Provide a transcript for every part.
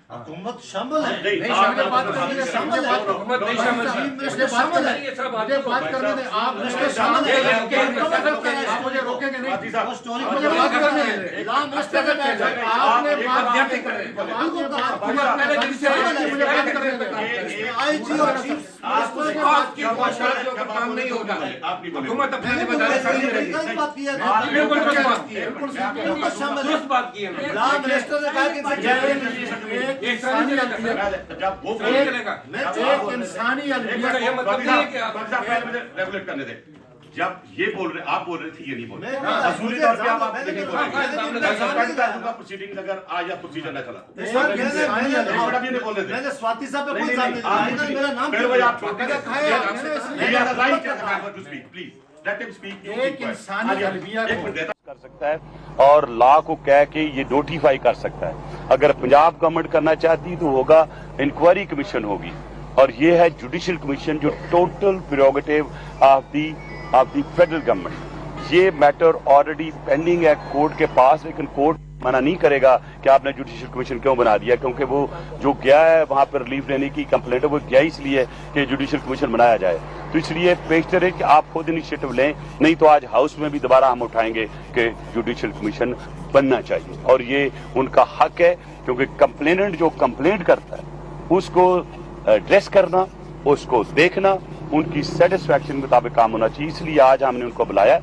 हुकूमत शामिल है। नहीं, बात करने दे, शामिल है। हुकूमत नहीं शामिल है। मुझे बात करने दे, मुझे बात करने दे। आप मिनिस्टर शामिल है, आप मुझे रोकेंगे नहीं। वो स्टोरी मुझे बात करने दे। इलाम मिनिस्टर के बैठ जाए, आपने बात नहीं कर रहे। हुकूमत पहले दिन से मुझे बात करने दे। आईजी और चीफ आपकी भाषा के ऊपर काम नहीं होगा। हुकूमत अपने जिम्मेदारी समझ रही है। बात की है, बिल्कुल दुरुस्त बात की है, बिल्कुल शामिल है। दुरुस्त बात की है। इलाम मिनिस्टर ने कहा कि एक इंसानी रेगुलेट करने दे। जब ये बोल रहे, आप बोल रहे थे, ये नहीं बोल रहे। असूली तौर पे आप नहीं बोल रहे। प्रोसीडिंग अगर आज या प्रोसीजर न चला मैंने स्वाति साहब पे कोई साहब मेरा नाम आप छोड़ प्लीज लेट हिम स्पीक। एक इंसानी अलविया कर सकता है और लॉ को कह के ये नोटिफाई कर सकता है। अगर पंजाब गवर्नमेंट करना चाहती तो होगा इंक्वायरी कमीशन होगी, और ये है जुडिशियल कमीशन जो total prerogative of the federal government. ये मैटर ऑलरेडी पेंडिंग है कोर्ट के पास, लेकिन कोर्ट मना नहीं करेगा कि आपने जुडिशियल कमीशन क्यों बना दिया, क्योंकि वो जो गया है वहां पर रिलीफ लेने की कंप्लेंट है, वो गया इसलिए कि जुडिशियल कमीशन बनाया जाए। तो इसलिए पेशतर है कि आप खुद इनिशिएटिव लें, नहीं तो आज हाउस में भी दोबारा हम उठाएंगे कि जुडिशियल कमीशन बनना चाहिए। और ये उनका हक है, क्योंकि कंप्लेनेंट जो कंप्लेंट करता है उसको एड्रेस करना, उसको देखना, उनकी सेटिस्फैक्शन के मुताबिक काम होना चाहिए। इसलिए आज हमने उनको बुलाया,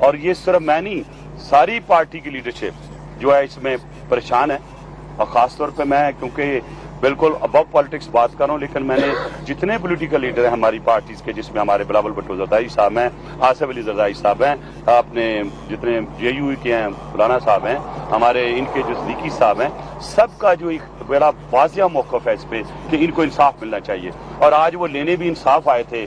और ये सिर्फ मैं नहीं, सारी पार्टी की लीडरशिप जो है इसमें परेशान है, और खासतौर पे मैं, क्योंकि बिल्कुल अबव पॉलिटिक्स बात कर रहा हूँ, लेकिन मैंने जितने पॉलिटिकल लीडर हैं हमारी पार्टीज के, जिसमें हमारे बिलावल भुट्टो जरदारी साहब हैं, आसिफ अली जरदारी साहब हैं, अपने जितने JUE के हैं फलाना साहब हैं, हमारे इनके जो सिद्दीकी साहब हैं, सबका जो एक बड़ा वाजिया मौक़िफ़ है इस पे कि इनको इंसाफ मिलना चाहिए। और आज वो लेने भी इंसाफ आए थे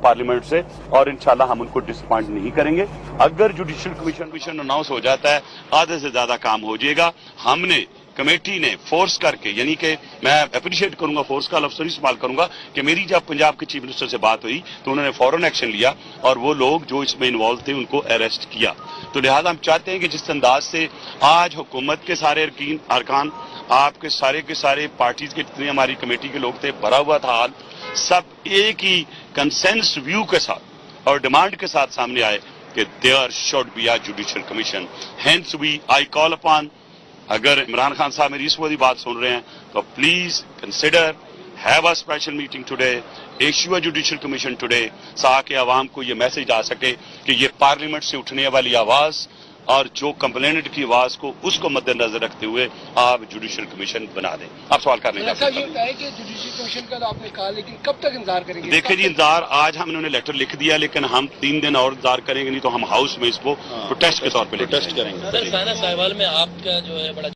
पार्लियामेंट से, और इंशाल्लाह हम उनको डिसअपॉइंट नहीं करेंगे। अगर जुडिशियल कमीशन अनाउंस हो जाता है, आधे से ज्यादा काम हो जाएगा। हमने कमेटी ने फोर्स करके, यानी कि मैं अप्रिशिएट करूंगा, फोर्स का लफ्ज़ इस्तेमाल करूंगा कि मेरी जब पंजाब के चीफ मिनिस्टर से बात हुई तो उन्होंने फौरन एक्शन लिया और वो लोग जो इसमें इन्वॉल्व थे उनको अरेस्ट किया। तो लिहाजा हम चाहते हैं कि जिस अंदाज से आज हुकूमत के सारे अरकान, आपके सारे के सारे पार्टीज के जितने हमारी कमेटी के लोग थे, भरा हुआ था हाल, सब एक ही कंसेंस व्यू के साथ और डिमांड के साथ सामने आए कि there should be a judicial commission. Hence we I call upon, अगर इमरान खान साहब मेरी इस वाली बात सुन रहे हैं तो please consider, have a special meeting today, issue a judicial commission today, ताकि आवाम को ये मैसेज आ सके कि ये पार्लियामेंट से उठने वाली आवाज और जो कंप्लेनेंट की आवाज को, उसको मद्देनजर रखते हुए आप जुडिशियल कमीशन बना दें। आप सवाल करने का ये है कि जुडिशियल कमीशन का तो आपने कहा, लेकिन कब तक इंतजार करेंगे? देखिए जी, इंतजार आज हमने उन्हें लेटर लिख दिया, लेकिन हम 3 दिन और इंतजार करेंगे, नहीं तो हम हाउस में इसको प्रोटेस्ट के तौर पर प्रोटेस्ट करेंगे। सर, साइना साहिवाल में आपका जो है बड़ा